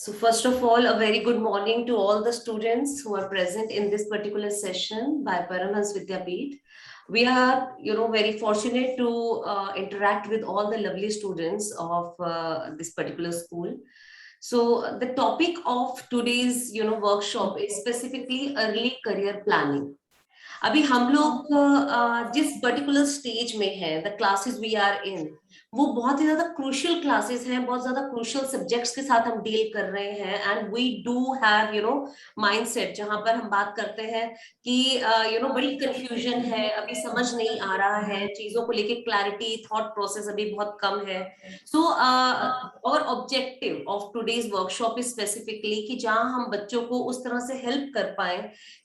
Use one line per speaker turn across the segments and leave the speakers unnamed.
So first of all, a very good morning to all the students who are present in this particular session by Paramhans Vidyapeeth. We are, very fortunate to interact with all the lovely students of this particular school. So the topic of today's, workshop is specifically early career planning. अभी हम लोग जिस particular stage में हैं, the classes we are in, वो बहुत ही ज्यादा crucial classes हैं, बहुत ज्यादा क्रूशियल सब्जेक्ट्स के साथ हम डील कर रहे हैं. And we do have mindset जहां पर हम बात करते हैं कि बड़ी कंफ्यूजन है, अभी समझ नहीं आ रहा है चीजों को लेके, क्लैरिटी, थॉट प्रोसेस अभी बहुत कम है. सो और objective of today's workshop is specifically कि जहां हम बच्चों को उस तरह से हेल्प कर पाए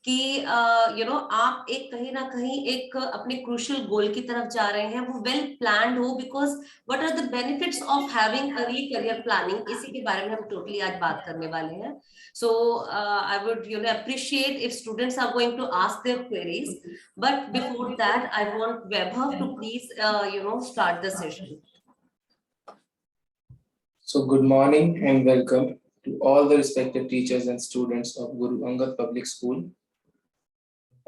कि आप एक कहीं ना कहीं एक अपने क्रूशियल गोल की तरफ जा रहे हैं, वो वेल प्लान्ड हो. Because what are the benefits of having early career planning, इसी के बारे में हम टोटली आज बात करने वाले हैं. So I would appreciate if students are going to ask their queries, but before that I want Vaibhav to please start the session.
So good morning and welcome to all the respected teachers and students of Guru Angad Public School.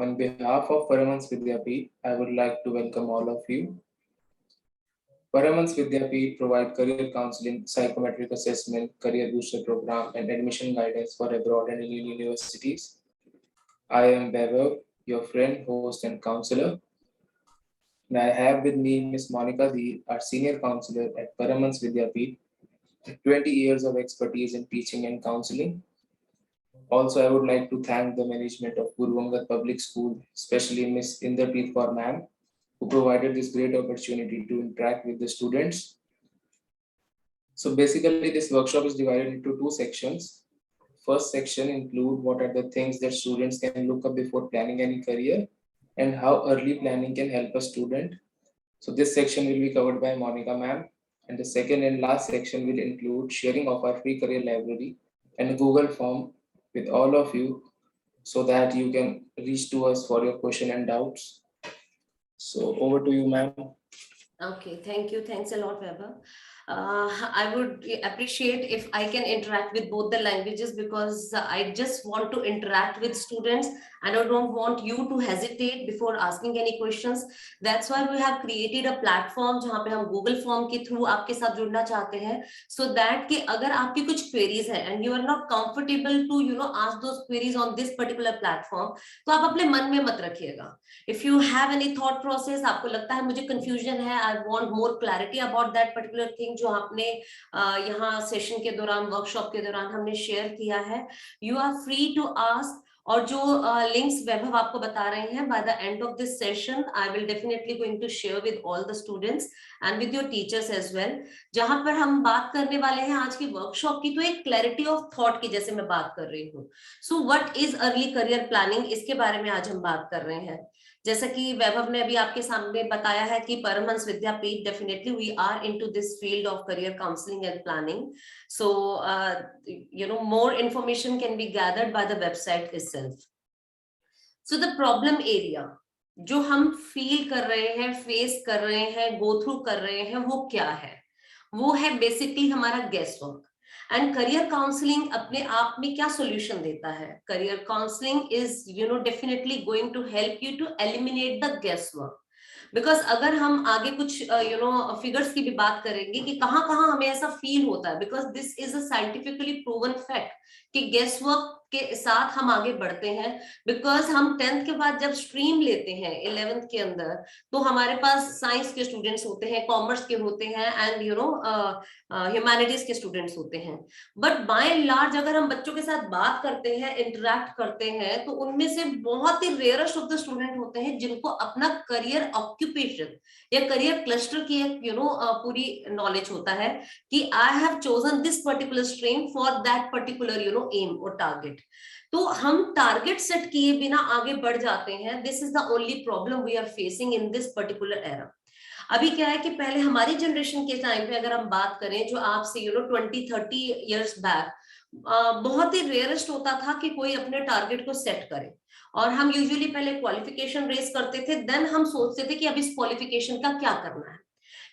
On behalf of Paramhans Vidyapeeth, I would like to welcome all of you. Paramhans Vidyapeeth provide career counseling, psychometric assessment, career booster program, and admission guidance for abroad and Indian universities. I am Vaibhav, your friend, host, and counselor. And I have with me Ms. Monica Dee, our senior counselor at Paramhans Vidyapeeth, 20 years of expertise in teaching and counseling. Also, I would like to thank the management of Guru Angad Public School, especially Ms. Inderpreet Kaur ma'am, who provided this great opportunity to interact with the students. So basically, this workshop is divided into two sections. First section include what are the things that students can look up before planning any career and how early planning can help a student. So this section will be covered by Monica ma'am. And the second and last section will include sharing of our free career library and Google form with all of you so that you can reach to us for your question and doubts. So over to you, ma'am.
Okay, thank you. Thanks a lot, Vaibhav. I would appreciate if I can interact with both the languages, because I just want to interact with students and I don't want you to hesitate before asking any questions. That's why we have created a platform जहाँ पे हम Google Form के through आपके साथ जुड़ना चाहते हैं, so that कि अगर आपकी कुछ queries हैं and you are not comfortable to ask those queries on this particular platform, तो आप अपने मन में मत रखिएगा. If you have any thought process, आपको लगता है मुझे confusion है, I want more clarity about that particular thing जो आपने यहाँ सेशन के दौरान, वर्कशॉप के दौरान हमने शेयर किया है, you are free to ask. और जो लिंक्स वैभव आपको बता रहे हैं, by the end of this session I will definitely going to share with all the students and with your teachers as well. जहां पर हम बात करने वाले हैं आज की वर्कशॉप की, तो एक क्लैरिटी ऑफ थॉट की जैसे मैं बात कर रही हूँ. So what is early career planning, इसके बारे में आज हम बात कर रहे हैं. जैसा कि वैभव ने अभी आपके सामने बताया है कि Paramhans Vidyapeeth, definitely we are into this field of career counselling and planning. So more information can be gathered by the website itself. So the problem area जो हम फील कर रहे हैं, फेस कर रहे हैं, गो थ्रू कर रहे हैं, वो क्या है? वो है बेसिकली हमारा guess work. And career counselling अपने आप में क्या सॉल्यूशन देता है? Career counselling is definitely going to help you to eliminate the guess work. Because अगर हम आगे कुछ फिगर्स की भी बात करेंगे कि कहाँ कहाँ हमें ऐसा फील होता है, because this is a scientifically proven fact कि गेस वर्क के साथ हम आगे बढ़ते हैं. बिकॉज हम 10th के बाद जब स्ट्रीम लेते हैं 11th के अंदर, तो हमारे पास साइंस के स्टूडेंट्स होते हैं, कॉमर्स के होते हैं, एंड ह्यूमैनिटीज के स्टूडेंट्स होते हैं. बट बाय एंड लार्ज अगर हम बच्चों के साथ बात करते हैं, इंटरेक्ट करते हैं, तो उनमें से बहुत ही रेयरेस्ट ऑफ द स्टूडेंट होते हैं जिनको अपना करियर ऑक्यूपेशन या करियर क्लस्टर की एक पूरी नॉलेज होता है कि I have chosen this particular stream for that particular aim और टारगेट. तो हम टारगेट सेट किए बिना आगे बढ़ जाते हैं. This is the only problem we are facing in this particular era. अभी क्या है कि पहले हमारी जनरेशन के टाइम पे अगर हम बात करें, जो आपसे 20-30 इयर्स बैक, बहुत ही रेयरेस्ट होता था कि कोई अपने टारगेट को सेट करे. और हम यूजुअली पहले क्वालिफिकेशन रेस करते थे, देन हम सोचते थे कि अब इस क्वालिफिकेशन का क्या करना है.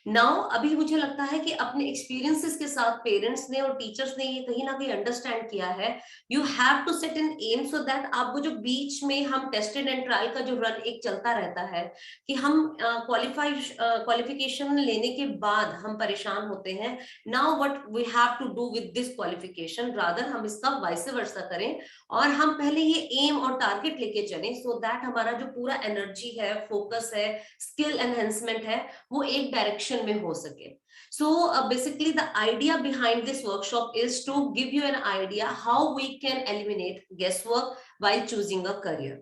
नाउ अभी मुझे लगता है कि अपने एक्सपीरियंसेस के साथ पेरेंट्स ने और टीचर्स ने ये कहीं ना कहीं अंडरस्टैंड किया है, you have to set an aim so that आपको जो बीच में हम टेस्टेड एंड ट्रायल का जो रन एक चलता रहता है कि हम क्वालिफिकेशन लेने के बाद हम परेशान होते हैं, now what we have to do with this qualification, rather हम इसका वाइस वर्सा करें और हम पहले ये एम और टारगेट लेके चलें सो दैट हमारा जो पूरा एनर्जी है, फोकस है, स्किल एनहेंसमेंट है, वो एक डायरेक्शन में हो सके. So basically the idea behind this workshop is to give you an idea how we can eliminate guesswork while choosing a career.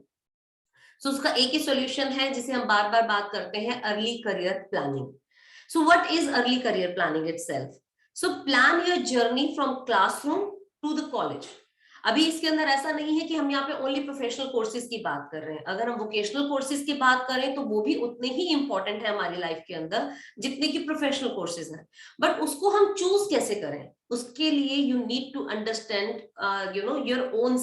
So उसका एक ही solution है जिसे हम बार बार बात करते हैं, early career planning. So what is early career planning itself? So plan your journey from classroom to the college. अभी इसके अंदर ऐसा नहीं है कि हम यहाँ पे ओनली प्रोफेशनल कोर्सेज की बात कर रहे हैं. अगर हम वोकेशनल कोर्सेज की बात करें तो वो भी उतने ही इंपॉर्टेंट है हमारी लाइफ के अंदर जितने की प्रोफेशनल कोर्सेज हैं. बट उसको हम चूज कैसे करें, उसके लिए you need to understand your own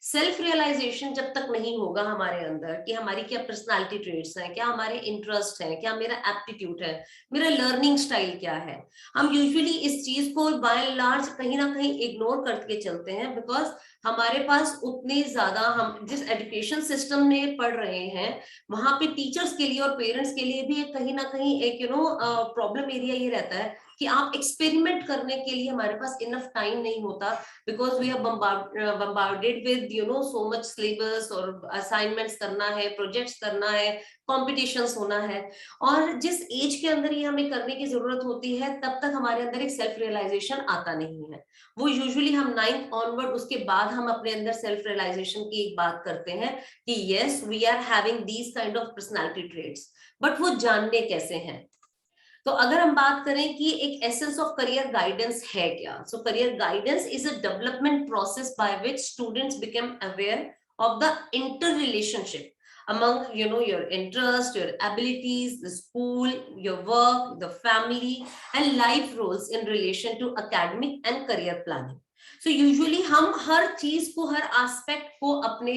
self realisation जब तक नहीं होगा हमारे अंदर कि हमारी क्या पर्सनालिटी ट्रेट्स हैं, क्या हमारे इंटरेस्ट हैं, क्या मेरा एप्टीट्यूड है, मेरा लर्निंग स्टाइल क्या है. हम यूजुअली इस चीज को बाय एंड लार्ज कहीं ना कहीं इग्नोर करके चलते हैं बिकॉज हमारे पास उतने ज्यादा, हम जिस एजुकेशन सिस्टम में पढ़ रहे हैं वहां पे टीचर्स के लिए और पेरेंट्स के लिए भी कहीं ना कहीं एक प्रॉब्लम एरिया ये रहता है कि आप एक्सपेरिमेंट करने के लिए हमारे पास इनफ टाइम नहीं होता because we are bombarded with so much syllabus और असाइनमेंट्स करना है, प्रोजेक्ट्स करना है, कॉम्पिटिशन्स होना है. और जिस एज के अंदर ये हमें करने की जरूरत होती है तब तक हमारे अंदर एक सेल्फ रियलाइजेशन आता नहीं है. वो यूजुअली हम 9th ऑनवर्ड उसके बाद हम अपने अंदर सेल्फ रियलाइजेशन की एक बात करते हैं कि yes we are having these kind of personality traits, but वो जानने कैसे हैं. तो अगर हम बात करें कि एक एसेंस ऑफ करियर गाइडेंस है क्या, सो career guidance is a development process by which students become aware of the interrelationship among your interest, your abilities, the school, your work, the family and life roles in relation to academic and career planning. So usually हम हर चीज को, हर aspect को अपने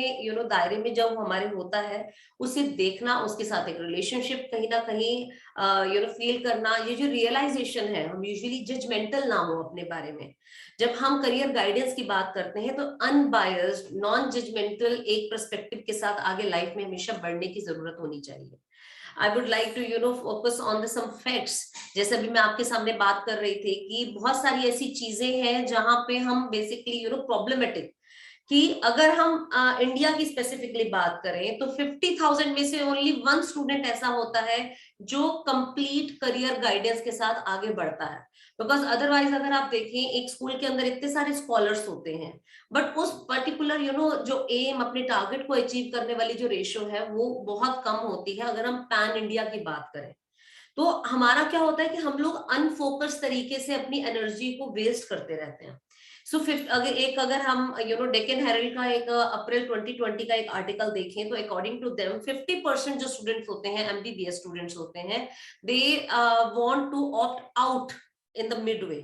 दायरे में जब हमारे होता है उसे देखना, उसके साथ एक रिलेशनशिप कहीं ना कहीं फील करना, ये जो रियलाइजेशन है, हम यूजुअली जजमेंटल ना हो अपने बारे में. जब हम करियर गाइडेंस की बात करते हैं तो अनबायस्ड, नॉन जजमेंटल एक पर्सपेक्टिव के साथ आगे लाइफ में हमेशा बढ़ने की जरूरत होनी चाहिए. I would like to focus on the some facts. जैसे अभी मैं आपके सामने बात कर रही थी कि बहुत सारी ऐसी चीजें हैं जहां पे हम बेसिकली प्रॉब्लमेटिक, कि अगर हम इंडिया की स्पेसिफिकली बात करें तो 50,000 में से ओनली 1 स्टूडेंट ऐसा होता है जो कंप्लीट करियर गाइडेंस के साथ आगे बढ़ता है. बिकॉज अदरवाइज अगर आप देखें एक स्कूल के अंदर इतने सारे स्कॉलर्स होते हैं बट उस पर्टिकुलर जो एम, अपने टारगेट को अचीव करने वाली जो रेशियो है वो बहुत कम होती है. अगर हम पैन इंडिया की बात करें तो हमारा क्या होता है कि हम लोग अनफोकस तरीके से अपनी एनर्जी को वेस्ट करते रहते हैं. सो अगर हम डेक्कन हेरल्ड का एक अप्रैल 2020 का एक आर्टिकल देखें तो अकॉर्डिंग टू देम 50% जो स्टूडेंट्स होते हैं, एमबीबीएस स्टूडेंट्स होते हैं, they want to opt out in the midway.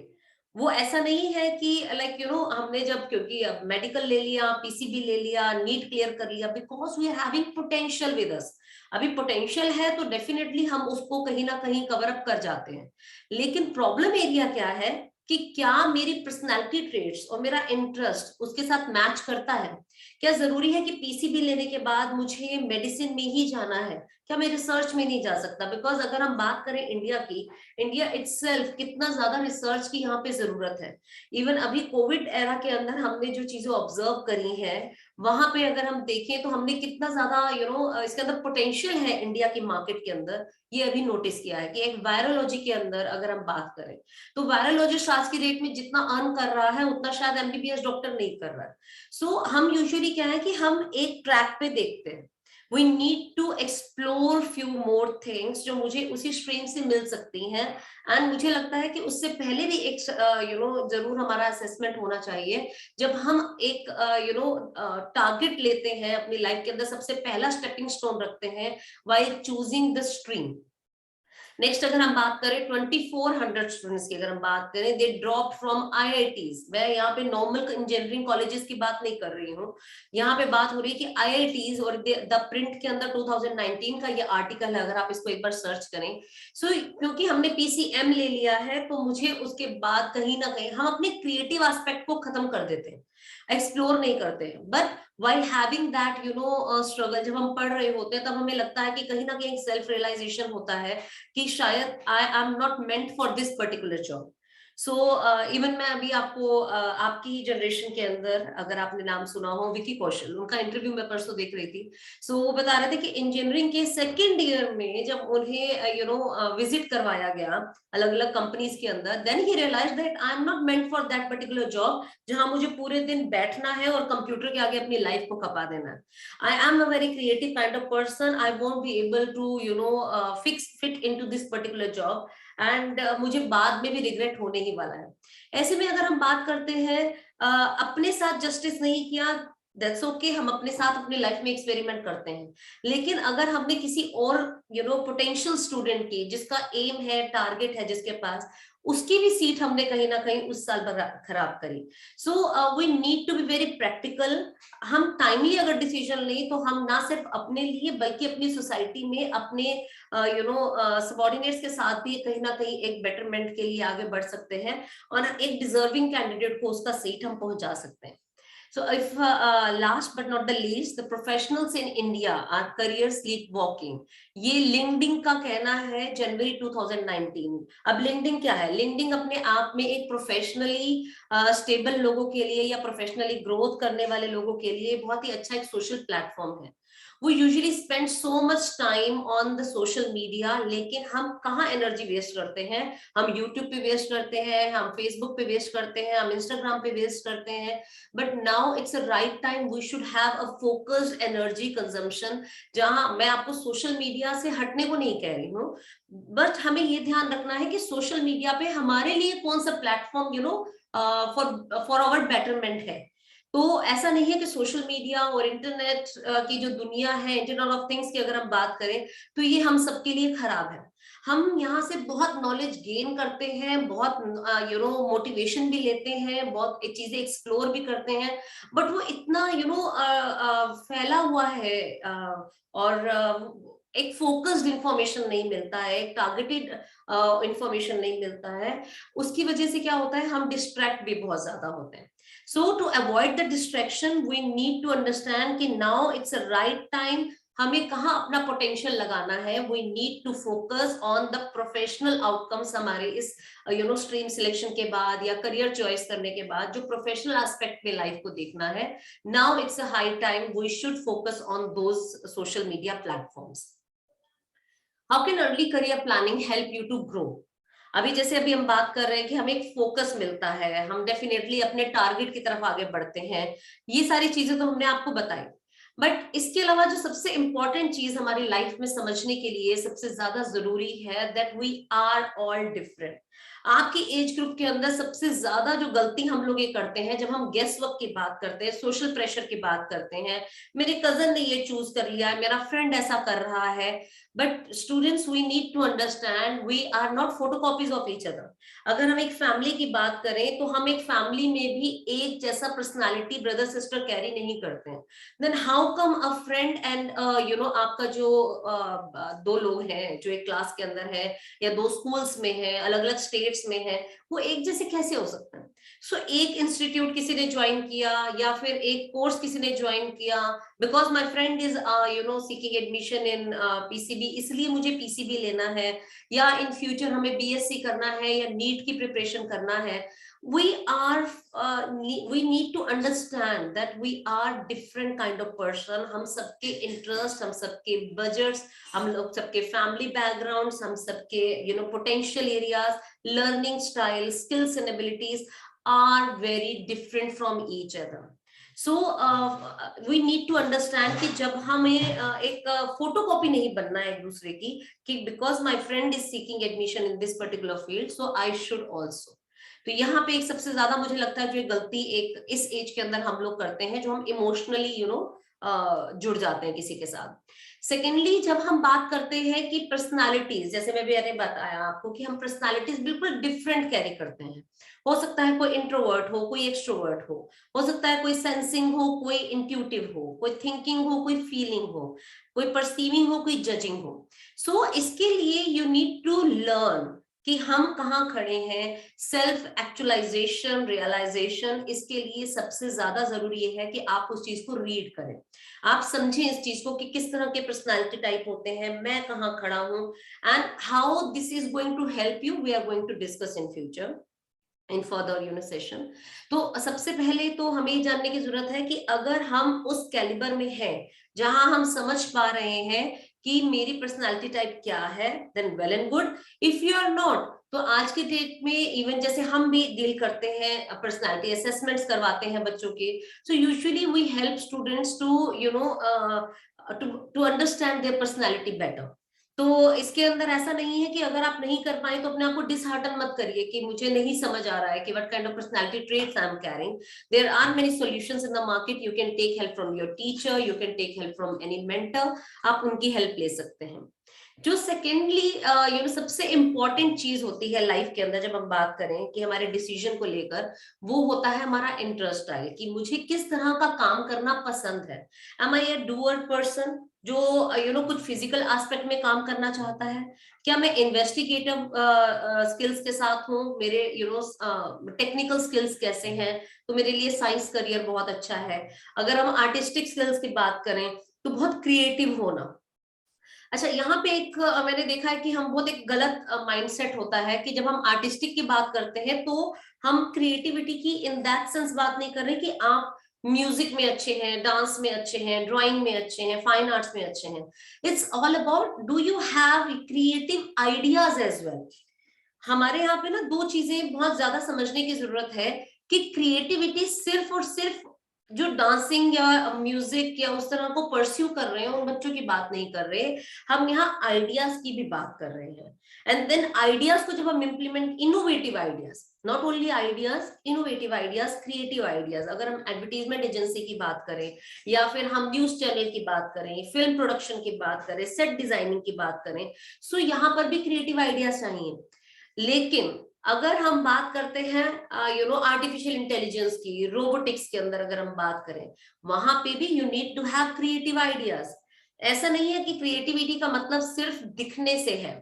वो ऐसा नहीं है कि हमने जब, क्योंकि अब मेडिकल ले लिया, पीसीबी ले लिया, नीट क्लियर कर लिया, because we are having potential with us. अभी पोटेंशियल है तो डेफिनेटली हम उसको कहीं ना कहीं कवर अप कर जाते हैं. लेकिन प्रॉब्लम एरिया क्या है कि क्या मेरी पर्सनालिटी ट्रेट्स और मेरा इंटरेस्ट उसके साथ मैच करता है. क्या जरूरी है कि पीसीबी लेने के बाद मुझे मेडिसिन में ही जाना है, क्या मैं रिसर्च में नहीं जा सकता. बिकॉज अगर हम बात करें इंडिया की, इंडिया इटसेल्फ कितना ज्यादा रिसर्च की यहाँ पे जरूरत है. इवन अभी कोविड एरा के अंदर हमने जो चीजें ऑब्जर्व करी है वहां पे अगर हम देखें तो हमने कितना ज्यादा इसके अंदर पोटेंशियल है इंडिया की मार्केट के अंदर, ये अभी नोटिस किया है कि एक वायरोलॉजी के अंदर अगर हम बात करें तो वायरोलॉजिस्ट आज की डेट में जितना अर्न कर रहा है उतना शायद एमबीबीएस डॉक्टर नहीं कर रहा है. सो हम यूजुअली क्या है कि हम एक ट्रैक पे देखते हैं, we need to explore few more things जो मुझे उसी स्ट्रीम से मिल सकती हैं. एंड मुझे लगता है कि उससे पहले भी एक जरूर हमारा असेसमेंट होना चाहिए. जब हम एक टारगेट लेते हैं अपनी लाइफ के अंदर, सबसे पहला स्टेपिंग स्टोन रखते हैं while choosing the stream. Next अगर हम बात करें 2400 स्टूडेंट्स की, अगर हम बात करें, दे ड्रॉप फ्रॉम आईआईटीज। मैं यहाँ पे नॉर्मल इंजीनियरिंग कॉलेजेस की बात नहीं कर रही हूँ, यहाँ पे बात हो रही है कि आईआईटीज। और द प्रिंट के अंदर 2019 का ये आर्टिकल है, अगर आप इसको एक बार सर्च करें। सो क्योंकि हमने पीसीएम ले लिया है, तो मुझे उसके बाद कहीं ना कहीं हम अपने क्रिएटिव एस्पेक्ट को खत्म कर देते हैं, एक्सप्लोर नहीं करते हैं। But while having that struggle, जब हम पढ़ रहे होते हैं तब हमें लगता है कि कहीं ना कहीं सेल्फ रियलाइजेशन होता है कि शायद आई am not meant for this particular job. So even मैं अभी आपको आपकी जनरेशन के अंदर, अगर आपने नाम सुना हो विकी कौशल, उनका इंटरव्यू मैं परसों देख रही थी। सो वो बता रहे थे कि इंजीनियरिंग के सेकेंड ईयर में जब उन्हें विजिट करवाया गया अलग अलग कंपनीज के अंदर, देन ही realise that I am not meant for that particular job जहां मुझे पूरे दिन बैठना है और कंप्यूटर के आगे अपनी लाइफ को खपा देना है। I am a very creative kind of person, I won't be able to fit into this particular job, and मुझे बाद में भी रिग्रेट होने ही वाला है। ऐसे में अगर हम बात करते हैं अपने साथ जस्टिस नहीं किया, दैट्स ओके, हम अपने साथ अपनी लाइफ में एक्सपेरिमेंट करते हैं। लेकिन अगर हमने किसी और पोटेंशियल स्टूडेंट की, जिसका एम है, टारगेट है जिसके पास, उसकी भी सीट हमने कहीं ना कहीं उस साल खराब करी। So we need to be very practical. हम टाइमली अगर डिसीजन लें तो हम ना सिर्फ अपने लिए बल्कि अपनी सोसाइटी में अपने सबॉर्डिनेट्स के साथ भी कहीं ना कहीं एक बेटरमेंट के लिए आगे बढ़ सकते हैं, और एक डिजर्विंग कैंडिडेट को उसका सीट हम पहुंचा सकते हैं। So if last but not the least, the professionals in India are career sleepwalking. ये लिंक्डइन का कहना है जनवरी 2019। अब लिंक्डइन क्या है? लिंक्डइन अपने आप में एक प्रोफेशनली स्टेबल लोगों के लिए या प्रोफेशनली ग्रोथ करने वाले लोगों के लिए बहुत ही अच्छा एक सोशल प्लेटफॉर्म है। वो usually spend so much time on the social media, लेकिन हम कहाँ एनर्जी वेस्ट करते हैं? हम यूट्यूब पे वेस्ट करते हैं, हम फेसबुक पे वेस्ट करते हैं, हम इंस्टाग्राम पे वेस्ट करते हैं। But now it's a right time, we should have a focused energy consumption, जहां मैं आपको सोशल मीडिया से हटने को नहीं कह रही हूँ, बट हमें ये ध्यान रखना है कि सोशल मीडिया पे हमारे लिए कौन सा प्लेटफॉर्म फॉर आवर बेटरमेंट है। तो ऐसा नहीं है कि सोशल मीडिया और इंटरनेट की जो दुनिया है, इंटरनेट ऑफ थिंग्स की अगर हम बात करें, तो ये हम सबके लिए खराब है। हम यहाँ से बहुत नॉलेज गेन करते हैं, बहुत मोटिवेशन भी लेते हैं, बहुत चीजें एक्सप्लोर भी करते हैं, बट वो इतना फैला हुआ है, और एक फोकस्ड इंफॉर्मेशन नहीं मिलता है, एक टारगेटेड इंफॉर्मेशन नहीं मिलता है। उसकी वजह से क्या होता है, हम डिस्ट्रैक्ट भी बहुत ज्यादा होते हैं। So to avoid the distraction, we need to understand कि now it's a right time, हमें कहाँ अपना पोटेंशियल लगाना है। We need to focus on the professional outcomes हमारे इस स्ट्रीम सिलेक्शन के बाद या करियर चॉइस करने के बाद, जो प्रोफेशनल एस्पेक्ट में लाइफ को देखना है। Now it's a high time we should focus on those social media platforms. How can early career planning help you to grow? अभी हम बात कर रहे हैं कि हमें एक फोकस मिलता है, हम डेफिनेटली अपने टारगेट की तरफ आगे बढ़ते हैं, ये सारी चीजें तो हमने आपको बताई। बट इसके अलावा जो सबसे इंपॉर्टेंट चीज हमारी लाइफ में समझने के लिए सबसे ज्यादा जरूरी है, that we are all different. आपकी एज ग्रुप के अंदर सबसे ज्यादा जो गलती हम लोग ये करते हैं, जब हम गेस वर्क की बात करते हैं, सोशल प्रेशर की बात करते हैं, मेरे कजन ने ये चूज कर लिया है, मेरा फ्रेंड ऐसा कर रहा है। But students, we need to understand we are not photocopies of each other. अगर हम एक फैमिली की बात करें, तो हम एक फैमिली में भी एक जैसा पर्सनालिटी ब्रदर सिस्टर कैरी नहीं करते हैं। Then how come a friend and आपका जो दो लोग हैं जो एक क्लास के अंदर है या दो स्कूल्स में है, अलग अलग स्टेट्स में है, वो एक जैसे कैसे हो सकते हैं? सो एक इंस्टीट्यूट किसी ने ज्वाइन किया या फिर एक कोर्स किसी ने ज्वाइन किया, because my friend is seeking admission in PCB, इसलिए मुझे पीसीबी लेना है, या इन फ्यूचर हमें बीएससी करना है या नीट की प्रिपरेशन करना है। we we need to understand that we are different kind of person. हम सबके इंटरेस्ट, हम सबके बजट्स, हम लोग सबके फैमिली बैकग्राउंड्स, हम सबके potential areas, learning style, skills and abilities are very different from each other. So we need to understand कि जब हमें एक फोटोकॉपी नहीं बनना है एक दूसरे की, कि because my friend is seeking admission in this particular field, so I should also. तो यहाँ पे एक सबसे ज्यादा मुझे लगता है जो गलती एक इस एज के अंदर हम लोग करते हैं, जो हम इमोशनली जुड़ जाते हैं किसी के साथ। सेकेंडली, जब हम बात करते हैं कि पर्सनालिटीज, जैसे मैं भी बताया आपको कि हम पर्सनालिटीज बिल्कुल डिफरेंट कैरी करते हैं। हो सकता है कोई इंट्रोवर्ट हो, कोई एक्सट्रोवर्ट हो सकता है कोई सेंसिंग हो, कोई इंट्यूटिव हो, कोई थिंकिंग हो, कोई फीलिंग हो, कोई परसीविंग हो, कोई जजिंग हो। सो इसके लिए यू नीड टू लर्न कि हम कहाँ खड़े हैं। सेल्फ एक्चुअलाइजेशन, रियलाइजेशन, इसके लिए सबसे ज्यादा जरूरी ये है कि आप उस चीज को रीड करें, आप समझें इस चीज को कि किस तरह के पर्सनालिटी टाइप होते हैं, मैं कहाँ खड़ा हूं, and how this is going to help you, we are going to discuss in future in further session. तो सबसे पहले तो हमें ये जानने की जरूरत है कि अगर हम उस कैलिबर में हैं जहां हम समझ पा रहे हैं कि मेरी पर्सनालिटी टाइप क्या है, then well and good. If you are not, तो आज के डेट में इवन जैसे हम भी डील करते हैं, पर्सनालिटी असेसमेंट्स करवाते हैं बच्चों के, so usually we help students to to understand their personality better. तो इसके अंदर ऐसा नहीं है कि अगर आप नहीं कर पाए तो अपने आप को डिसहार्टन मत करिए कि मुझे नहीं समझ आ रहा है कि what kind of personality traits I am carrying. There are many solutions in the market, you can take help from your teacher, you can take help from any mentor, आप उनकी हेल्प ले सकते हैं। जो सेकेंडली सबसे important चीज होती है लाइफ के अंदर जब हम बात करें कि हमारे डिसीजन को लेकर, वो होता है हमारा इंटरेस्ट स्टाइल, कि मुझे किस तरह का काम करना पसंद है। एम आई ए डूअर पर्सन जो कुछ फिजिकल एस्पेक्ट में काम करना चाहता है, क्या मैं इन्वेस्टिगेटिव स्किल्स के साथ हूँ, मेरे टेक्निकल स्किल्स कैसे हैं, तो मेरे लिए साइंस करियर बहुत अच्छा है। अगर हम आर्टिस्टिक स्किल्स की बात करें तो बहुत क्रिएटिव होना। अच्छा, यहाँ पे एक मैंने देखा है कि हम बहुत एक गलत माइंडसेट होता है कि जब हम आर्टिस्टिक की बात करते हैं तो हम क्रिएटिविटी की इन दैट सेंस बात नहीं कर रहे कि आप म्यूजिक में अच्छे हैं, डांस में अच्छे हैं, ड्राइंग में अच्छे हैं, फाइन आर्ट्स में अच्छे हैं। It's all about do you have creative ideas as well. हमारे यहाँ पे ना दो चीजें बहुत ज्यादा समझने की जरूरत है कि क्रिएटिविटी सिर्फ और सिर्फ जो डांसिंग या म्यूजिक या उस तरह को परस्यू कर रहे हैं उन बच्चों की बात नहीं कर रहे, हम यहाँ आइडियाज की भी बात कर रहे हैं। एंड देन आइडियाज को जब हम implement, innovative ideas, not only ideas, innovative ideas, creative ideas, अगर हम एडवर्टीजमेंट एजेंसी की बात करें या फिर हम न्यूज चैनल की बात करें, फिल्म प्रोडक्शन की बात करें, सेट डिजाइनिंग की बात करें, सो यहाँ पर भी क्रिएटिव आइडियाज चाहिए। लेकिन अगर हम बात करते हैं आर्टिफिशियल इंटेलिजेंस की, रोबोटिक्स के अंदर अगर हम बात करें, वहां पे भी you need to have creative ideas. ऐसा नहीं है कि क्रिएटिविटी का मतलब सिर्फ दिखने से है।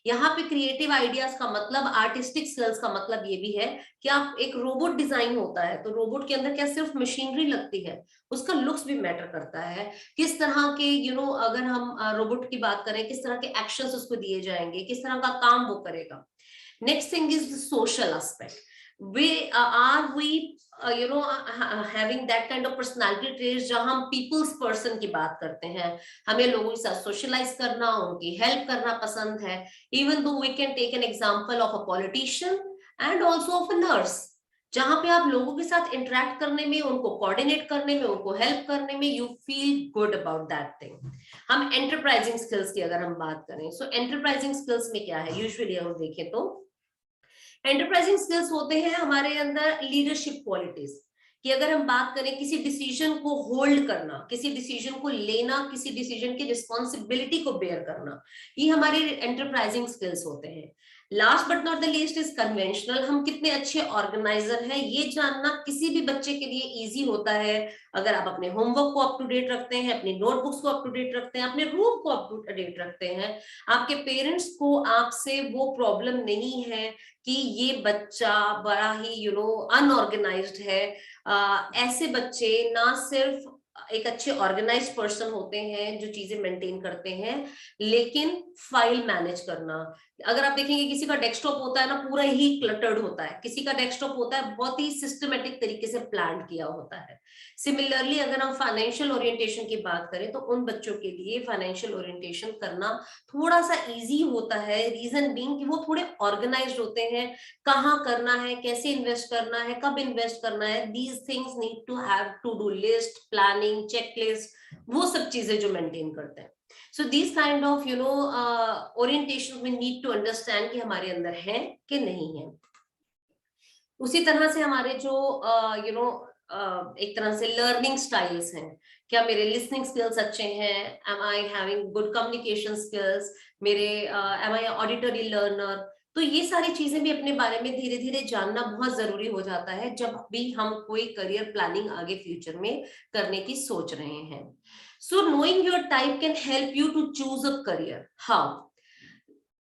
यहाँ पे क्रिएटिव आइडियाज का मतलब, आर्टिस्टिक स्किल्स का मतलब ये भी है कि आप एक रोबोट डिजाइन होता है तो रोबोट के अंदर क्या सिर्फ मशीनरी लगती है, उसका लुक्स भी मैटर करता है। किस तरह के अगर हम रोबोट की बात करें, किस तरह के एक्शंस उसको दिए जाएंगे, किस तरह का काम वो करेगा। Next thing is the social aspect. Are we having that kind of personality traits जहां हम people's person की बात करते हैं, हमें लोगों के साथ socialize करना, उनकी help करना पसंद है। Even though we can take an example of a politician and also of a nurse, जहां पे आप लोगों के साथ इंटरेक्ट करने में, उनको कोऑर्डिनेट करने में, उनको हेल्प करने में you feel good about that thing. हम एंटरप्राइजिंग स्किल्स की अगर हम बात करें, सो एंटरप्राइजिंग स्किल्स में क्या है, यूजुअली हम देखें तो एंटरप्राइजिंग स्किल्स होते हैं हमारे अंदर लीडरशिप क्वालिटीज, कि अगर हम बात करें किसी डिसीजन को होल्ड करना, किसी डिसीजन को लेना, किसी डिसीजन की रिस्पॉन्सिबिलिटी को बेयर करना, ये हमारे एंटरप्राइजिंग स्किल्स होते हैं। Last but not the least is conventional. हम कितने अच्छे ऑर्गेनाइजर हैं ये जानना किसी भी बच्चे के लिए इजी होता है अगर आप अपने होमवर्क को अप टू डेट रखते हैं, अपनी नोटबुक्स को अप टू डेट रखते हैं, अपने रूम को अप टू डेट रखते हैं। आपके पेरेंट्स को आपसे वो प्रॉब्लम नहीं है कि ये बच्चा बड़ा ही अनऑर्गेनाइज्ड है। ऐसे बच्चे ना सिर्फ एक अच्छे ऑर्गेनाइज्ड पर्सन होते हैं जो चीजें मेंटेन करते हैं, लेकिन फाइल मैनेज करना, अगर आप देखेंगे किसी का डेस्कटॉप होता है ना पूरा ही क्लटर्ड होता है, किसी का डेस्कटॉप होता है बहुत ही सिस्टमेटिक तरीके से प्लान किया होता है। सिमिलरली अगर हम फाइनेंशियल ओरिएंटेशन की बात करें तो उन बच्चों के लिए फाइनेंशियल ओरिएंटेशन करना थोड़ा सा इजी होता है, रीजन बीइंग कि वो थोड़े ऑर्गेनाइज्ड होते हैं, कहाँ करना है, कैसे इन्वेस्ट करना है, कब इन्वेस्ट करना है, these things need to have to do list, planning, checklist, वो सब चीजें जो मेंटेन करते हैं। So these kind of orientation we need to understand कि हमारे अंदर है कि नहीं है। उसी तरह से हमारे जो एक तरह से लर्निंग स्टाइल्स हैं, क्या मेरे लिसनिंग स्किल्स अच्छे हैं, am I having good communication skills, मेरे एम आई ऑडिटरी लर्नर। तो ये सारी चीजें भी अपने बारे में धीरे धीरे जानना बहुत जरूरी हो जाता है जब भी हम कोई करियर प्लानिंग आगे फ्यूचर में करने की सोच रहे हैं। So knowing your type can help you to choose a career. How?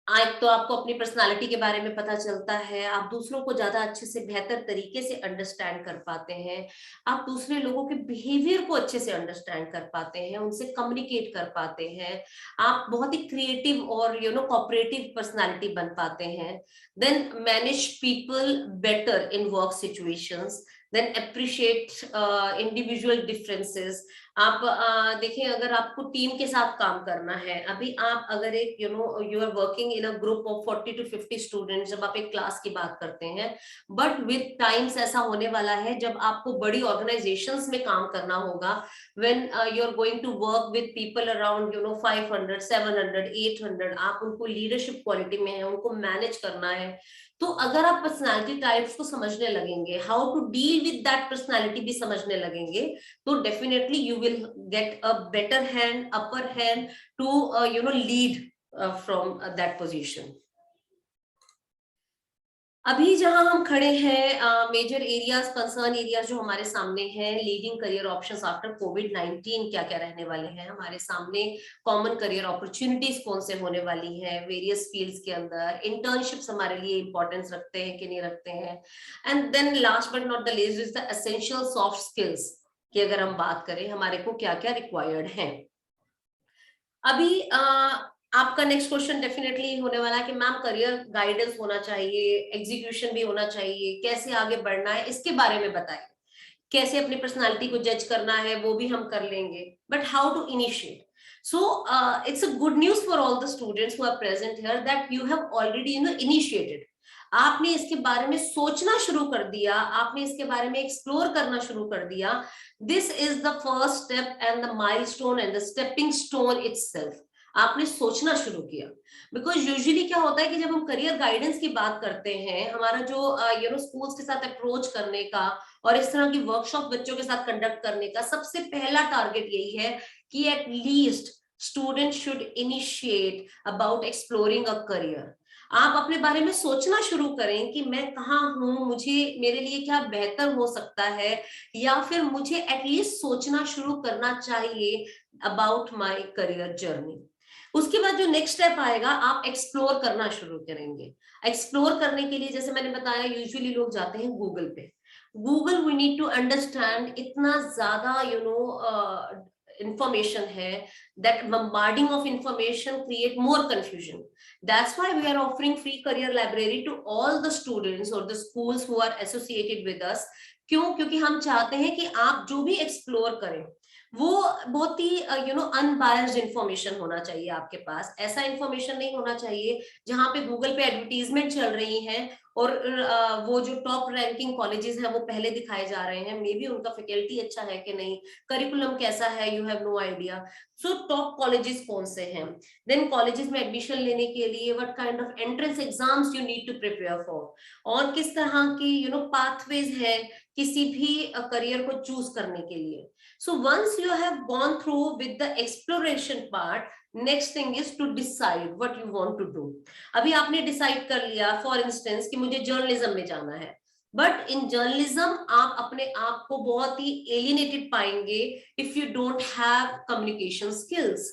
आज तो आपको अपनी पर्सनालिटी के बारे में पता चलता है, आप दूसरों को ज्यादा अच्छे से बेहतर तरीके से अंडरस्टैंड कर पाते हैं, आप दूसरे लोगों के बिहेवियर को अच्छे से अंडरस्टैंड कर पाते हैं, उनसे कम्युनिकेट कर पाते हैं, आप बहुत ही क्रिएटिव और कोऑपरेटिव पर्सनालिटी बन पाते हैं। Then manage people better in work situations, then appreciate individual differences. आप देखिए, अगर आपको टीम के साथ काम करना है, अभी आप अगर एक you are working in a group of 40 to 50 students, जब आप एक क्लास की बात करते हैं, बट विद टाइम्स ऐसा होने वाला है जब आपको बड़ी ऑर्गेनाइजेशंस में काम करना होगा, when you are going to work with people around 500 700 800, आप उनको लीडरशिप क्वालिटी में है, उनको मैनेज करना है। तो अगर आप पर्सनालिटी टाइप्स को समझने लगेंगे, how to deal with that personality भी समझने लगेंगे, तो definitely you will get a better hand, upper hand to lead from that position. अभी जहां हम खड़े हैं, मेजर एरियाज, कंसर्न एरियाज जो हमारे सामने हैं, लीडिंग करियर ऑप्शंस आफ्टर कोविड-19 क्या क्या रहने वाले हैं हमारे सामने, कॉमन करियर अपॉर्चुनिटीज कौन से होने वाली हैं वेरियस फील्ड्स के अंदर, इंटर्नशिप्स हमारे लिए इंपॉर्टेंस रखते हैं कि नहीं रखते हैं, and then last but not the least is the essential soft skills कि अगर हम बात करें हमारे को क्या क्या रिक्वायर्ड है। अभी आपका नेक्स्ट क्वेश्चन डेफिनेटली होने वाला है कि मैम करियर गाइडेंस होना चाहिए, एग्जीक्यूशन भी होना चाहिए, कैसे आगे बढ़ना है इसके बारे में बताइए, कैसे अपनी पर्सनालिटी को जज करना है वो भी हम कर लेंगे, but how to initiate. So it's a good news for all the students who are present here that you have already initiated. आपने इसके बारे में सोचना शुरू कर दिया, आपने इसके बारे में एक्सप्लोर करना शुरू कर दिया। This is the first step and the milestone and the stepping stone itself. आपने सोचना शुरू किया, बिकॉज यूजुअली क्या होता है कि जब हम करियर गाइडेंस की बात करते हैं, हमारा जो स्कूल्स के साथ अप्रोच करने का और इस तरह की वर्कशॉप बच्चों के साथ कंडक्ट करने का सबसे पहला टारगेट यही है कि at least student should initiate about exploring a career. आप अपने बारे में सोचना शुरू करें कि मैं कहाँ हूँ, मुझे मेरे लिए क्या बेहतर हो सकता है, या फिर मुझे एटलीस्ट सोचना शुरू करना चाहिए अबाउट माय करियर जर्नी। उसके बाद जो नेक्स्ट स्टेप आएगा, आप एक्सप्लोर करना शुरू करेंगे। एक्सप्लोर करने के लिए जैसे मैंने बताया, यूजुअली लोग जाते हैं गूगल पे। Google we need to understand, इतना ज्यादा information है, that bombarding of information create more confusion. That's why we are offering free career library to all the students or the schools who are associated with us. क्यों? क्योंकि हम चाहते हैं कि आप जो भी एक्सप्लोर करें वो बहुत ही अनबायस्ड इंफॉर्मेशन होना चाहिए आपके पास। ऐसा इंफॉर्मेशन नहीं होना चाहिए जहां पे गूगल पे एडवर्टीजमेंट चल रही है और वो जो टॉप रैंकिंग कॉलेजेस हैं वो पहले दिखाए जा रहे हैं, मे बी उनका फैकल्टी अच्छा है कि नहीं, करिकुलम कैसा है, you have no idea. So top colleges कौन से हैं, देन कॉलेजेस में एडमिशन लेने के लिए what kind of entrance exams you need to prepare for, और किस तरह की पाथवेज है किसी भी करियर को चूज करने के लिए। So once you have gone through with the exploration part, next thing is to decide what you want to do. अभी आपने डिसाइड कर लिया फॉर इंस्टेंस कि मुझे जर्नलिज्म में जाना है, बट इन जर्नलिज्म आप अपने आप को बहुत ही एलिनेटेड पाएंगे if you don't have communication skills.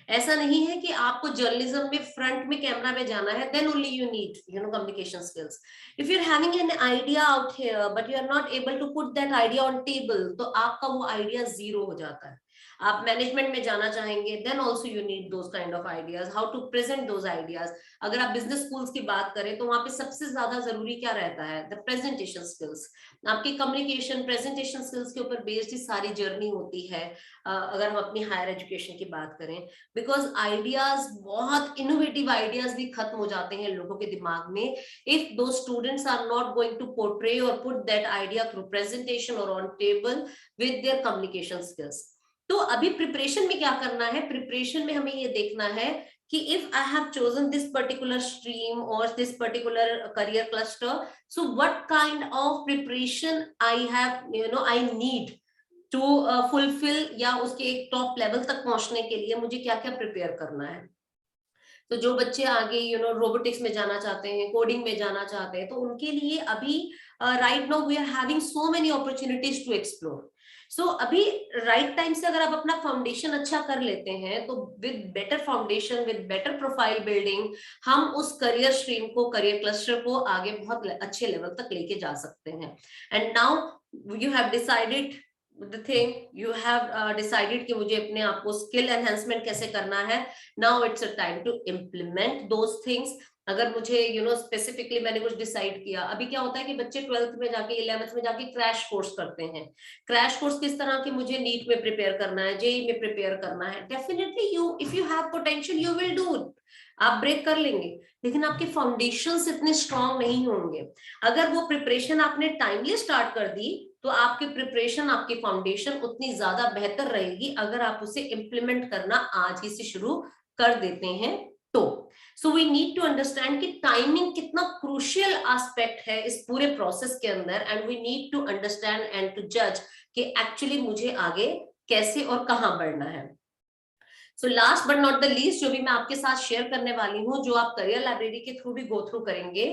ऐसा नहीं है कि आपको जर्नलिज्म में फ्रंट में कैमरा में जाना है, then only you need communication skills. If you are having an idea out here but you are not able to put that idea on table, तो आपका वो आइडिया जीरो हो जाता है। आप मैनेजमेंट में जाना चाहेंगे, then also you need those kind of ideas, how to present those ideas. अगर आप बिजनेस स्कूल्स की बात करें तो वहां पे सबसे ज्यादा जरूरी क्या रहता है, द प्रेजेंटेशन स्किल्स। आपकी कम्युनिकेशन प्रेजेंटेशन स्किल्स के ऊपर बेस्ड ही सारी जर्नी होती है अगर हम अपनी हायर एजुकेशन की बात करें, बिकॉज आइडियाज, बहुत इनोवेटिव आइडियाज भी खत्म हो जाते हैं लोगों के दिमाग में if those students are not going to portray or put that idea through presentation or on table with their communication skills. तो अभी प्रिपरेशन में क्या करना है, प्रिपरेशन में हमें ये देखना है कि if I have chosen this particular stream or this particular career cluster, so what kind of preparation I have, I need to fulfill, या उसके एक टॉप लेवल तक पहुंचने के लिए मुझे क्या क्या प्रिपेयर करना है। तो जो बच्चे आगे रोबोटिक्स में जाना चाहते हैं, कोडिंग में जाना चाहते हैं, तो उनके लिए अभी right now we are having so many opportunities to explore. So अभी राइट टाइम से अगर आप अपना फाउंडेशन अच्छा कर लेते हैं, तो with better foundation, with better profile building, हम उस करियर स्ट्रीम को, करियर क्लस्टर को आगे बहुत अच्छे लेवल तक लेके जा सकते हैं। And now you have decided the thing, you have decided कि मुझे अपने आप को स्किल एनहेंसमेंट कैसे करना है। now it's a time to implement those things। अगर मुझे स्पेसिफिकली मैंने कुछ डिसाइड किया, अभी क्या होता है कि बच्चे 12th में जाके, 11th में जाके क्रैश कोर्स करते हैं। क्रैश कोर्स किस तरह के, मुझे नीट में प्रिपेयर करना है, जेई में प्रिपेयर करना है, definitely if you have potential you will do it, आप ब्रेक कर लेंगे, लेकिन आपके फाउंडेशंस इतने स्ट्रांग नहीं होंगे। अगर वो प्रिपरेशन आपने टाइमली स्टार्ट कर दी, तो आपकी प्रिपरेशन, आपकी फाउंडेशन उतनी ज्यादा बेहतर रहेगी अगर आप उसे इम्प्लीमेंट करना आज ही से शुरू कर देते हैं तो। So we need to understand कि टाइमिंग कितना क्रूशियल एस्पेक्ट है इस पूरे प्रोसेस के अंदर, and we need to understand and to जज कि एक्चुअली मुझे आगे कैसे और कहां बढ़ना है। So last but not the least, जो भी मैं आपके साथ शेयर करने वाली हूँ, जो आप करियर लाइब्रेरी के थ्रू भी गो थ्रू करेंगे,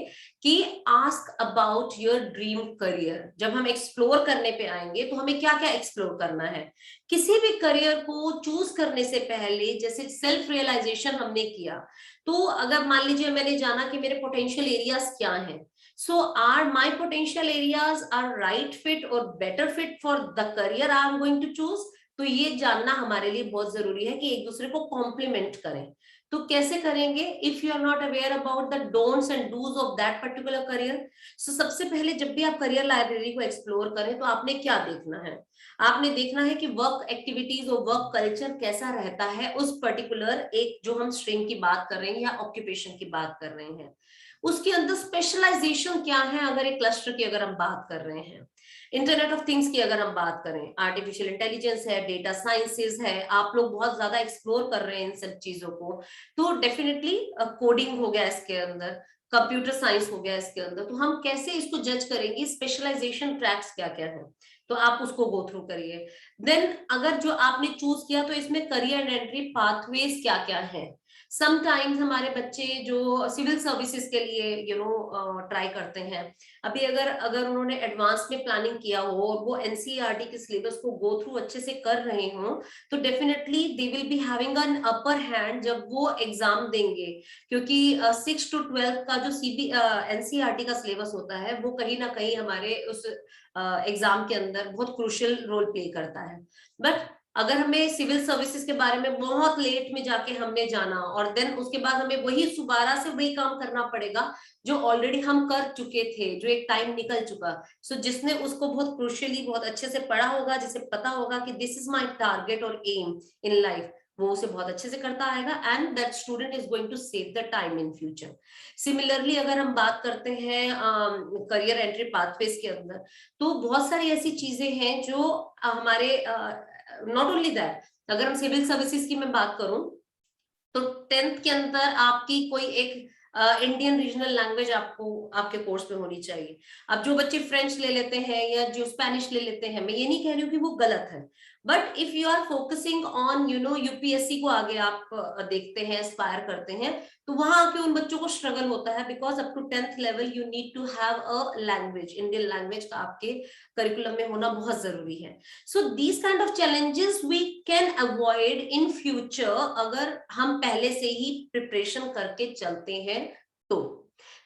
कि ask about your dream career. जब हम एक्सप्लोर करने पे आएंगे तो हमें क्या क्या एक्सप्लोर करना है। किसी भी करियर को चूज करने से पहले, जैसे सेल्फ रियलाइजेशन हमने किया, तो अगर मान लीजिए मैंने जाना कि मेरे पोटेंशियल एरियाज क्या हैं, so are my potential areas are right fit or better fit for the career I am going to choose। तो ये जानना हमारे लिए बहुत जरूरी है कि एक दूसरे को कॉम्प्लीमेंट करें। तो कैसे करेंगे, if you are not aware about the don'ts and dos of that particular career. So सबसे पहले जब भी आप करियर लाइब्रेरी को एक्सप्लोर करें, तो आपने क्या देखना है, आपने देखना है कि वर्क एक्टिविटीज और वर्क कल्चर कैसा रहता है उस पर्टिकुलर एक जो हम स्ट्रीम की बात कर रहे हैं या ऑक्यूपेशन की बात कर रहे हैं, उसके अंदर स्पेशलाइजेशन क्या है। अगर एक क्लस्टर की अगर हम बात कर रहे हैं, इंटरनेट ऑफ थिंग्स की अगर हम बात करें, आर्टिफिशियल इंटेलिजेंस है, डेटा साइंसेस है, आप लोग बहुत ज्यादा एक्सप्लोर कर रहे हैं इन सब चीजों को, तो डेफिनेटली कोडिंग हो गया इसके अंदर, कंप्यूटर साइंस हो गया इसके अंदर। तो हम कैसे इसको जज करेंगे, स्पेशलाइजेशन ट्रैक्स क्या क्या है, तो आप उसको गो थ्रू करिए। देन अगर जो आपने चूज किया, तो इसमें करियर एंट्री पाथवेज क्या क्या है। समटाइम्स हमारे बच्चे जो सिविल सर्विसेज के लिए ट्राई करते हैं, अभी अगर अगर उन्होंने एडवांस में प्लानिंग किया हो और वो एनसीईआरटी के सिलेबस को गो थ्रू अच्छे से कर रहे हो, तो definitely they will be having an upper hand जब वो एग्जाम देंगे, क्योंकि 6 to 12 का जो एनसीईआरटी का सिलेबस होता है, वो कहीं ना कहीं हमारे उस एग्जाम के अंदर बहुत क्रूशियल रोल प्ले करता है। बट अगर हमें सिविल सर्विसेज के बारे में बहुत लेट में जाके हमने जाना, और देन उसके बाद हमें वही दोबारा से वही काम करना पड़ेगा जो ऑलरेडी हम कर चुके थे, जो एक टाइम निकल चुका। सो जिसने उसको बहुत क्रूशियली बहुत अच्छे से पढ़ा होगा, जिसे पता होगा कि दिस इज माय टारगेट और एम इन लाइफ, वो उसे बहुत अच्छे से करता आएगा, and that student is going to save the time in future. Similarly अगर हम बात करते हैं करियर एंट्री पाथवेज के अंदर, तो बहुत सारी ऐसी चीजें हैं जो हमारे नॉट ओनली दैट, अगर हम सिविल सर्विसेज की मैं बात करूं, तो 10th के अंदर आपकी कोई एक इंडियन रीजनल लैंग्वेज आपको आपके कोर्स में होनी चाहिए। अब जो बच्चे फ्रेंच ले लेते हैं या जो स्पेनिश ले लेते हैं, मैं ये नहीं कह रही हूँ कि वो गलत है, but if you are focusing on UPSC को आगे आप देखते हैं, एस्पायर करते हैं, तो वहां आके उन बच्चों को स्ट्रगल होता है, because up to 10th level you need to have a language, Indian language का आपके करिकुलम में होना बहुत जरूरी है। So these kind of challenges we can avoid in future अगर हम पहले से ही प्रिपरेशन करके चलते हैं तो।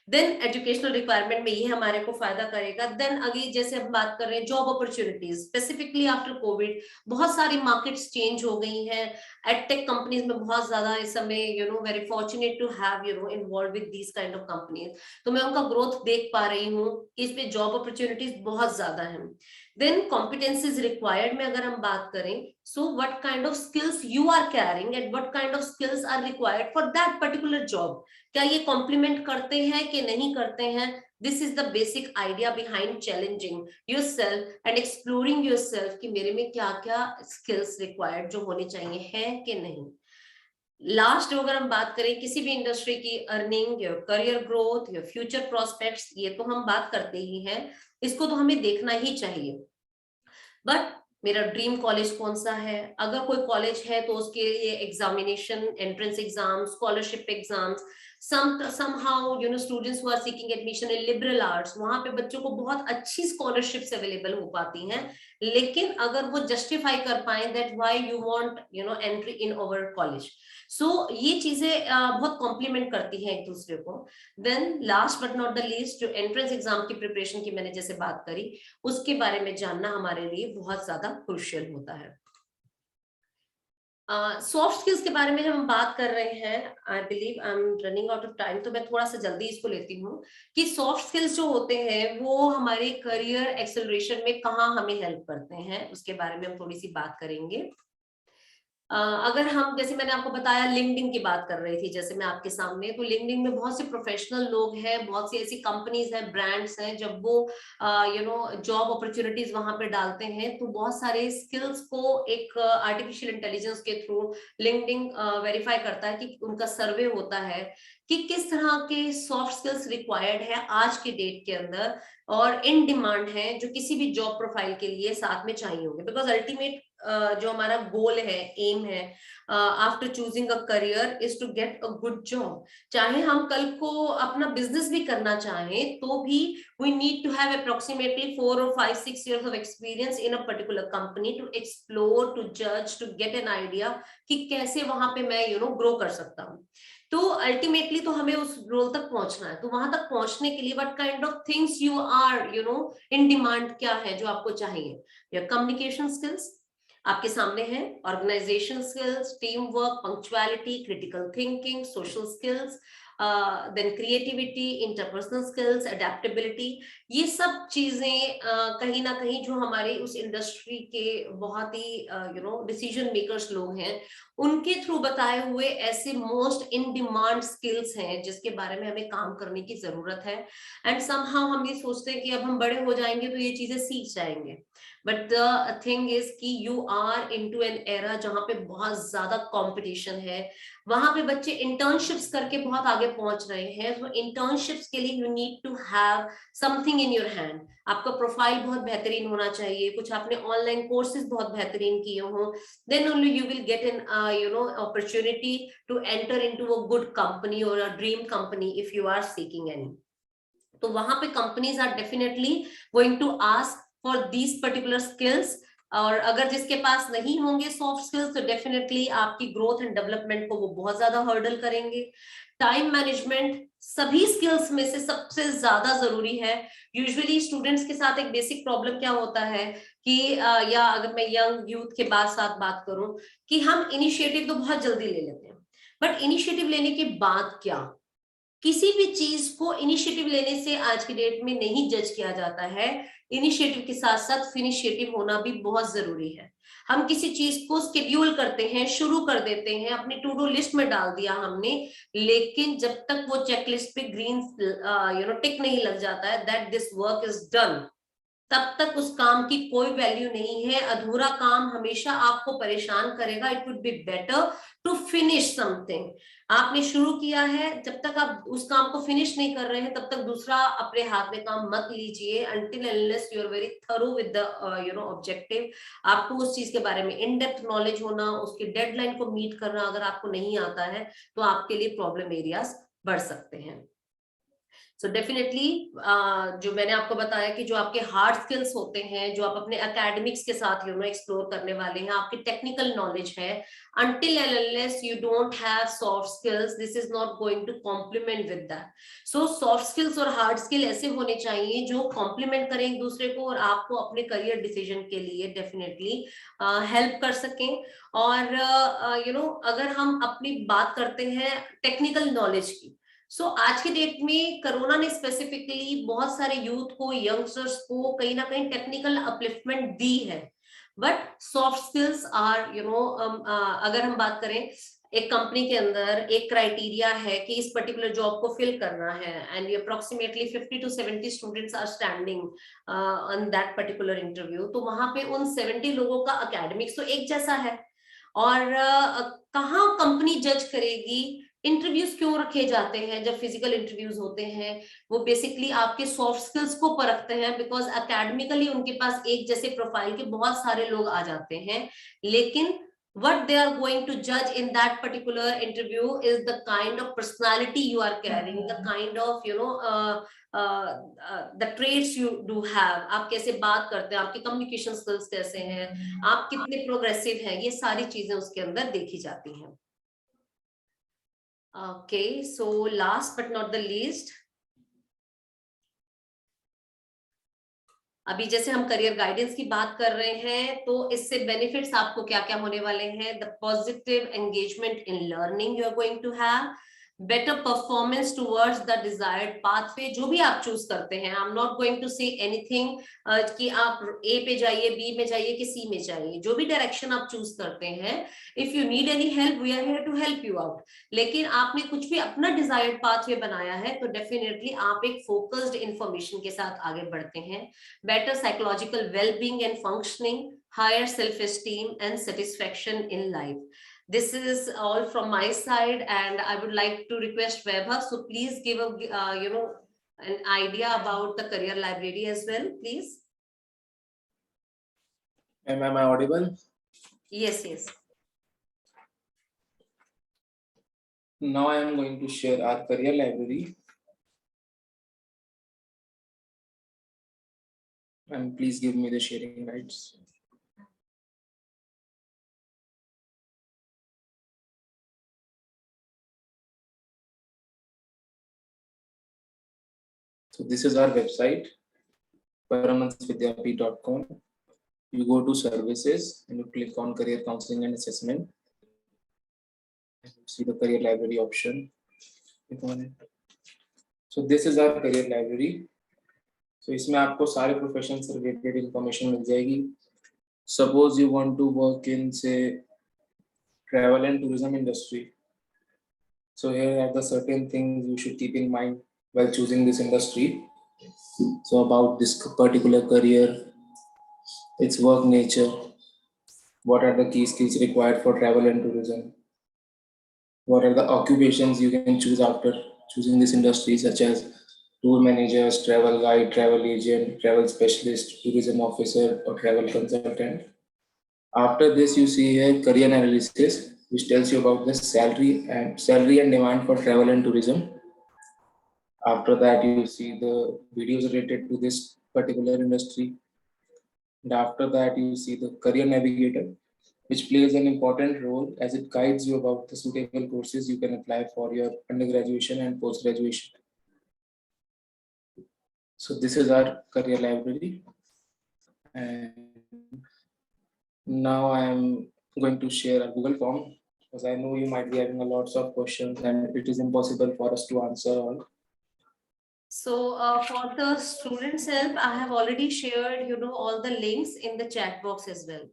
देन एजुकेशनल रिक्वायरमेंट में ये हमारे को फायदा करेगा। देन अगे जैसे हम बात कर रहे हैं job opportunities, specifically after Covid बहुत सारी मार्केट्स चेंज हो गई हैं, एडटेक कंपनीज में बहुत ज्यादा इस समय very fortunate to have involve with these kind of companies, तो मैं उनका ग्रोथ देख पा रही हूँ कि इस पे जॉब अपॉर्चुनिटीज बहुत ज्यादा है। देन कॉम्पिटेंसीज रिक्वायर्ड में अगर हम बात करें, so what kind of skills you are carrying and what kind of skills are required for that particular job, क्या ये कॉम्प्लीमेंट करते हैं कि नहीं करते हैं। This is the basic idea behind challenging yourself and exploring yourself कि मेरे में क्या क्या स्किल्स रिक्वायर्ड जो होने चाहिए है कि नहीं। लास्ट अगर हम बात करें किसी भी इंडस्ट्री की earning, your career growth, your future prospects, ये तो हम बात करते ही हैं, इसको तो हमें देखना ही चाहिए। बट मेरा ड्रीम कॉलेज कौन सा है, अगर कोई कॉलेज है तो उसके लिए examination, entrance exam, scholarship exams, somehow students who are seeking admission in liberal arts, वहां पे बच्चों को बहुत अच्छी स्कॉलरशिप्स अवेलेबल हो पाती हैं, लेकिन अगर वो जस्टिफाई कर पाए that why you want entry in our college, so ये चीजें बहुत कॉम्प्लीमेंट करती हैं एक दूसरे को। Then last but not the least, जो एंट्रेंस एग्जाम की प्रिपरेशन की मैंने जैसे बात करी, उसके बारे में जानना हमारे लिए बहुत ज्यादा क्रूशियल होता है। सॉफ्ट स्किल्स के बारे में जब हम बात कर रहे हैं, I believe I am running out of time, तो मैं थोड़ा सा जल्दी इसको लेती हूँ कि सॉफ्ट स्किल्स जो होते हैं वो हमारे करियर एक्सेलरेशन में कहाँ हमें हेल्प करते हैं, उसके बारे में हम थोड़ी सी बात करेंगे। अगर हम, जैसे मैंने आपको बताया, लिंक्डइन की बात कर रही थी जैसे मैं आपके सामने, तो लिंक्डइन में बहुत से प्रोफेशनल लोग हैं, बहुत सी ऐसी कंपनीज हैं, ब्रांड्स हैं, जब वो जॉब अपॉर्चुनिटीज वहां पे डालते हैं तो बहुत सारे स्किल्स को एक आर्टिफिशियल इंटेलिजेंस के थ्रू लिंक्डइन वेरीफाई करता है, कि उनका सर्वे होता है कि किस तरह के सॉफ्ट स्किल्स रिक्वायर्ड है आज के डेट के अंदर और इन डिमांड है, जो किसी भी जॉब प्रोफाइल के लिए साथ में चाहिए होंगे। बिकॉज अल्टीमेट जो हमारा गोल है, एम है, after choosing a career is to get a good job. चाहे हम कल को अपना बिजनेस भी करना चाहें तो भी we need to have approximately 4 or 5 6 years of experience in a particular company to explore, to judge, to get an idea कि कैसे वहां पे मैं ग्रो कर सकता हूँ। तो अल्टीमेटली तो हमें उस रोल तक पहुंचना है, तो वहां तक पहुंचने के लिए what kind of things you are in demand, क्या है जो आपको चाहिए? योर कम्युनिकेशन स्किल्स आपके सामने है, organisation skills, team work, punctuality, critical thinking, social skills, then creativity, interpersonal skills, adaptability, ये सब चीजें कहीं ना कहीं जो हमारे उस इंडस्ट्री के बहुत ही डिसीजन मेकर्स लोग हैं, उनके थ्रू बताए हुए ऐसे मोस्ट इन डिमांड स्किल्स हैं जिसके बारे में हमें काम करने की जरूरत है। एंड समहाउ हम ये सोचते हैं कि अब हम बड़े हो जाएंगे तो ये चीजें सीख जाएंगे, बट द थिंग इज कि you are into an era जहां पे बहुत ज्यादा कंपटीशन है, वहां पे बच्चे इंटर्नशिप्स करके बहुत आगे पहुंच रहे हैं। तो इंटर्नशिप्स के लिए you need to have something in your hand, आपका प्रोफाइल बहुत बेहतरीन होना चाहिए, कुछ आपने ऑनलाइन कोर्सेज बहुत बेहतरीन किए हो, then only you will get an opportunity to enter into a good company और a dream company if you are seeking any. तो वहां पे companies are definitely going to ask for these particular skills, और अगर जिसके पास नहीं होंगे सॉफ्ट स्किल्स तो डेफिनेटली आपकी ग्रोथ एंड डेवलपमेंट को वो बहुत ज्यादा हर्डल करेंगे। टाइम मैनेजमेंट सभी स्किल्स में से सबसे ज्यादा जरूरी है। यूजुअली स्टूडेंट्स के साथ एक बेसिक प्रॉब्लम क्या होता है कि या अगर मैं यंग यूथ के साथ बात करूं, कि हम इनिशिएटिव तो बहुत जल्दी ले लेते हैं, बट इनिशिएटिव लेने के बाद क्या, किसी भी चीज को इनिशिएटिव लेने से आज की डेट में नहीं जज किया जाता है। इनिशिएटिव के साथ साथ फिनिशिएटिव होना भी बहुत जरूरी है। हम किसी चीज को शेड्यूल करते हैं, शुरू कर देते हैं, अपनी टू डू लिस्ट में डाल दिया हमने, लेकिन जब तक वो चेकलिस्ट पे ग्रीन टिक नहीं लग जाता है that this work is done, तब तक उस काम की कोई वैल्यू नहीं है। अधूरा काम हमेशा आपको परेशान करेगा। It would be better to finish something. आपने शुरू किया है, जब तक आप उस काम को फिनिश नहीं कर रहे हैं तब तक दूसरा अपने हाथ में काम मत लीजिए, until unless you are very thorough with the objective. आपको उस चीज के बारे में इन डेप्थ नॉलेज होना, उसकी डेडलाइन को मीट करना अगर आपको नहीं आता है तो आपके लिए प्रॉब्लम एरियाज बढ़ सकते हैं। सो डेफिनेटली जो मैंने आपको बताया कि जो आपके हार्ड स्किल्स होते हैं, जो आप अपने एकेडमिक्स के साथ एक्सप्लोर करने वाले हैं, आपकी टेक्निकल नॉलेज है, until and unless you don't have soft skills this is not going to complement with that. So soft skills और hard skill ऐसे होने चाहिए जो complement करें एक दूसरे को और आपको अपने करियर डिसीजन के लिए डेफिनेटली हेल्प कर सकें। और अगर हम अपनी बात करते हैं टेक्निकल नॉलेज की, आज की डेट में कोरोना ने स्पेसिफिकली बहुत सारे यूथ को, यंगस्टर्स को कहीं ना कहीं टेक्निकल अपलिफ्टमेंट दी है, बट सॉफ्ट स्किल्स आर अगर हम बात करें, एक कंपनी के अंदर एक क्राइटेरिया है कि इस पर्टिकुलर जॉब को फिल करना है and approximately 50 to 70 students are standing on that particular interview, तो वहां पे उन 70 लोगों का एकेडमिक्स तो एक जैसा है, और कहाँ कंपनी जज करेगी, इंटरव्यूज क्यों रखे जाते हैं जब फिजिकल इंटरव्यूज होते हैं, वो बेसिकली आपके सॉफ्ट स्किल्स को परखते हैं, बिकॉज एकेडमिकली उनके पास एक जैसे प्रोफाइल के बहुत सारे लोग आ जाते हैं, लेकिन what they are going to judge in that particular interview is the kind of personality you are carrying, the kind of the traits you do have, आप कैसे बात करते हैं, आपके कम्युनिकेशन स्किल्स कैसे हैं, आप कितने प्रोग्रेसिव हैं, ये सारी चीजें उसके अंदर देखी जाती हैं। Okay, so last but not the least, अभी जैसे हम करियर गाइडेंस की बात कर रहे हैं, तो इससे बेनिफिट्स आपको क्या क्या होने वाले हैं? The positive engagement in learning you are going to have, better performance towards the desired pathway, जो भी आप चूज करते हैं। I am not going to say anything कि आप ए पे जाइए, बी में जाइए कि सी में जाइए, जो भी डायरेक्शन आप चूज करते हैं, if you need any help we are here to help you out. लेकिन आपने कुछ भी अपना डिजायर्ड पाथवे बनाया है तो डेफिनेटली आप एक फोकस्ड इंफॉर्मेशन के साथ आगे बढ़ते हैं। Better psychological well-being and functioning, higher self-esteem and satisfaction in life. This is all from my side, and I would like to request Vaibhav, so please give a an idea about the career library as well, please.
Am I audible?
Yes, yes.
Now I am going to share our career library. And please give me the sharing rights. So this is our website, paramansvidyapeeth.com. You go to services and you click on career counseling and assessment. And you see the career library option. Click on it. So this is our career library. So इसमें आपको सारे profession से related information मिल जाएगी. Suppose you want to work in, say, travel and tourism industry. So here are the certain things you should keep in mind while choosing this industry. So about this particular career, its work nature, what are the key skills required for travel and tourism, what are the occupations you can choose after choosing this industry, such as tour managers, travel guide, travel agent, travel specialist, tourism officer, or travel consultant. After this, you see here career analysis, which tells you about the salary and demand for travel and tourism. After that, you see the videos related to this particular industry. And after that, you see the career navigator, which plays an important role as it guides you about the suitable courses you can apply for your undergraduation and post-graduation. So this is our career library. And now I am going to share a Google form, because I know you might be having a lots of questions and it is impossible for us to answer all.
So for the students' help, I have already shared, all the links in the chat box as well.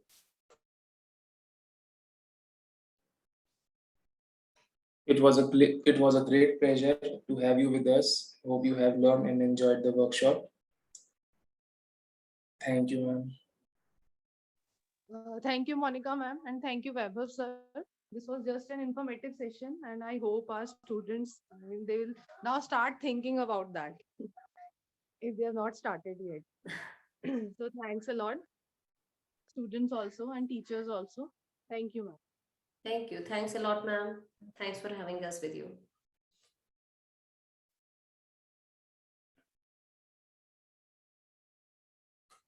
It was a great pleasure to have you with us. Hope you have learned and enjoyed the workshop. Thank you, ma'am.
Thank you, Monica ma'am, and thank you, Vaibhav sir. This was just an informative session, and I hope our students, they will now start thinking about that if they have not started yet. So thanks a lot, students also and teachers also. Thank you, ma'am.
Thank you. Thanks a lot, ma'am. Thanks for having us with you.